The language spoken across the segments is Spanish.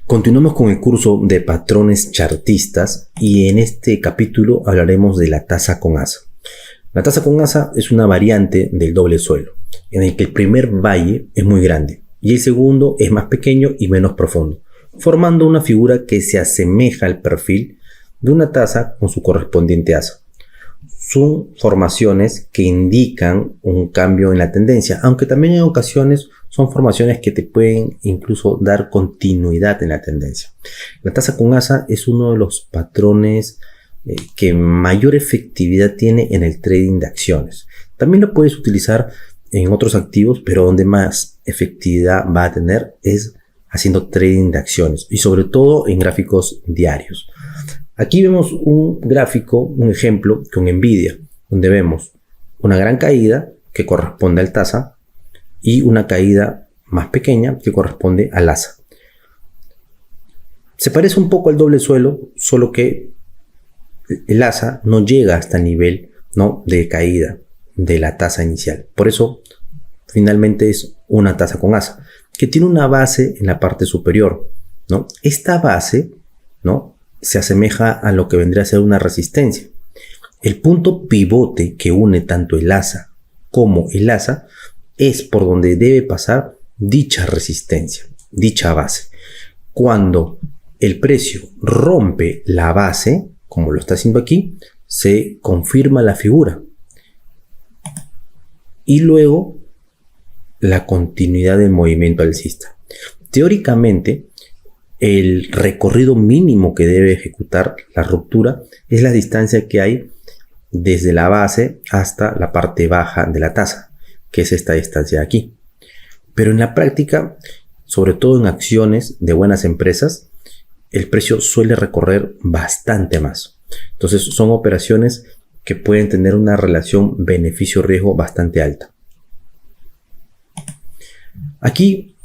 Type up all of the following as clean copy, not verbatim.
Continuamos con el curso de patrones chartistas y en este capítulo hablaremos de la tasa con asa. La tasa con asa es una variante del doble suelo, en el que el primer valle es muy grande y el segundo es más pequeño y menos profundo, formando una figura que se asemeja al perfil de una taza con su correspondiente asa. Son formaciones que indican un cambio en la tendencia, aunque también en ocasiones son formaciones que te pueden incluso dar continuidad en la tendencia. La tasa con asa es uno de los patrones que mayor efectividad tiene en el trading de acciones. También lo puedes utilizar en otros activos, pero donde más efectividad va a tener es haciendo trading de acciones y sobre todo en gráficos diarios. Aquí vemos un gráfico, un ejemplo con Nvidia, donde vemos una gran caída que corresponde al tasa y una caída más pequeña que corresponde al asa. Se parece un poco al doble suelo, solo que el asa no llega hasta el nivel, ¿no?, de caída de la tasa inicial. Por eso, finalmente es una tasa con asa, que tiene una base en la parte superior, ¿no? Esta base, ¿no?, se asemeja a lo que vendría a ser una resistencia. El punto pivote que une tanto el asa como el asa es por donde debe pasar dicha resistencia, dicha base. Cuando el precio rompe la base, como lo está haciendo aquí, se confirma la figura. Y luego la continuidad del movimiento alcista. Teóricamente, el recorrido mínimo que debe ejecutar la ruptura es la distancia que hay desde la base hasta la parte baja de la tasa, que es esta distancia de aquí. Pero en la práctica, sobre todo en acciones de buenas empresas, el precio suele recorrer bastante más. Entonces son operaciones que pueden tener una relación beneficio-riesgo bastante alta. Aquí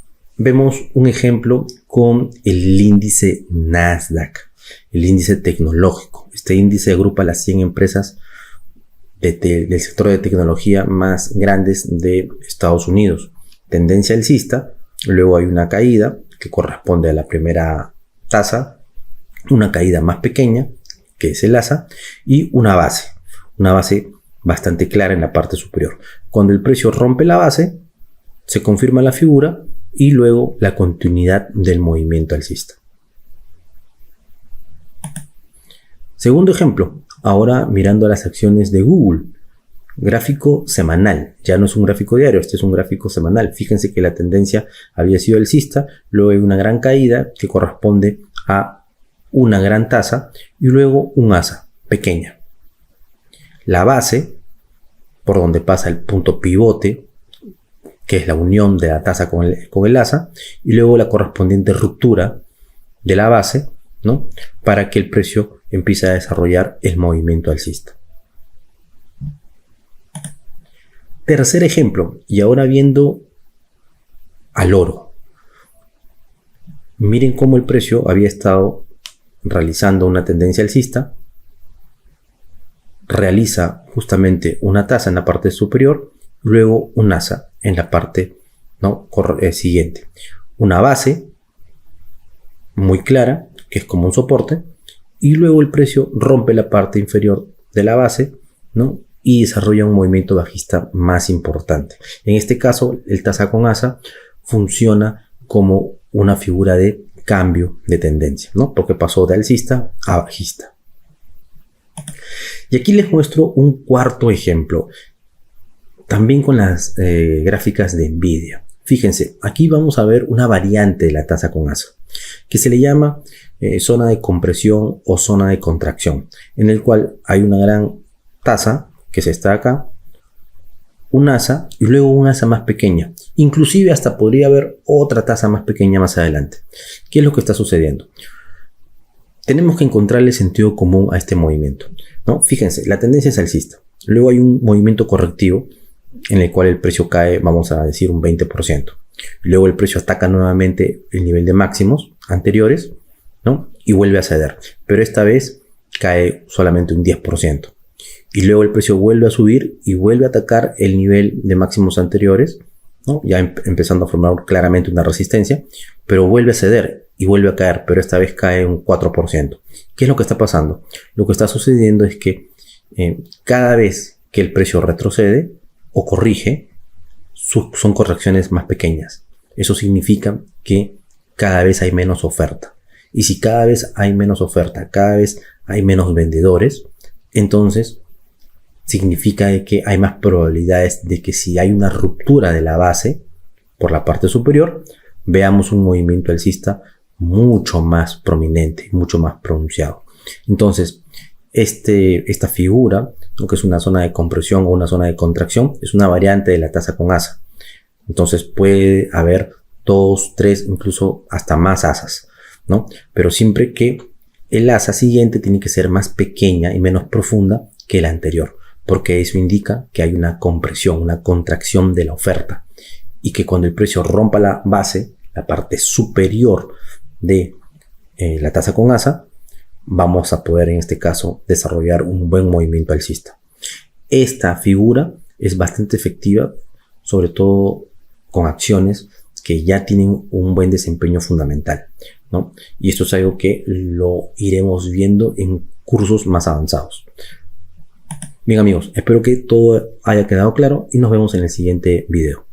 vemos un ejemplo con el índice Nasdaq, el índice tecnológico. Este índice agrupa las 100 empresas del sector de tecnología más grandes de Estados Unidos. Tendencia alcista, luego hay una caída que corresponde a la primera tasa, una caída más pequeña, que es el asa, y una base bastante clara en la parte superior. Cuando el precio rompe la base, se confirma la figura y luego la continuidad del movimiento alcista. Segundo ejemplo, ahora mirando las acciones de Google. Gráfico semanal, ya no es un gráfico diario, este es un gráfico semanal. Fíjense que la tendencia había sido alcista, luego hay una gran caída que corresponde a una gran tasa y luego un asa pequeña. La base, por donde pasa el punto pivote, que es la unión de la tasa con el asa, y luego la correspondiente ruptura de la base, ¿no?, para que el precio empiece a desarrollar el movimiento alcista. Tercer ejemplo, y ahora viendo al oro. Miren cómo el precio había estado realizando una tendencia alcista, realiza justamente una tasa en la parte superior, luego un asa en la parte, ¿no?, siguiente. Una base muy clara, que es como un soporte, y luego el precio rompe la parte inferior de la base, ¿no?, y desarrolla un movimiento bajista más importante. En este caso, el tasa con asa funciona como una figura de cambio de tendencia, ¿no?, porque pasó de alcista a bajista. Y aquí les muestro un cuarto ejemplo, también con las gráficas de Nvidia. Fíjense, aquí vamos a ver una variante de la tasa con asa, que se le llama zona de compresión o zona de contracción, en el cual hay una gran tasa, que se está acá, un asa y luego un asa más pequeña. Inclusive hasta podría haber otra tasa más pequeña más adelante. ¿Qué es lo que está sucediendo? Tenemos que encontrarle sentido común a este movimiento, ¿no? Fíjense, la tendencia es alcista. Luego hay un movimiento correctivo en el cual el precio cae, vamos a decir, un 20%. Luego el precio ataca nuevamente el nivel de máximos anteriores, ¿no?, y vuelve a ceder. Pero esta vez cae solamente un 10%. Y luego el precio vuelve a subir y vuelve a atacar el nivel de máximos anteriores, ¿no?, ya empezando a formar claramente una resistencia, pero vuelve a ceder y vuelve a caer, pero esta vez cae un 4%. ¿Qué es lo que está pasando? Lo que está sucediendo es que cada vez que el precio retrocede o corrige, son correcciones más pequeñas. Eso significa que cada vez hay menos oferta. Y si cada vez hay menos oferta, cada vez hay menos vendedores, entonces significa que hay más probabilidades de que si hay una ruptura de la base por la parte superior, veamos un movimiento alcista mucho más prominente, mucho más pronunciado. Entonces, esta figura, que es una zona de compresión o una zona de contracción, es una variante de la tasa con asa. Entonces puede haber 2, 3, incluso hasta más asas, ¿no? Pero siempre que el asa siguiente tiene que ser más pequeña y menos profunda que la anterior, porque eso indica que hay una compresión, una contracción de la oferta, y que cuando el precio rompa la base, la parte superior de la tasa con asa, vamos a poder en este caso desarrollar un buen movimiento alcista. Esta figura es bastante efectiva, sobre todo con acciones que ya tienen un buen desempeño fundamental, ¿no? Y esto es algo que lo iremos viendo en cursos más avanzados. Bien amigos, espero que todo haya quedado claro y nos vemos en el siguiente video.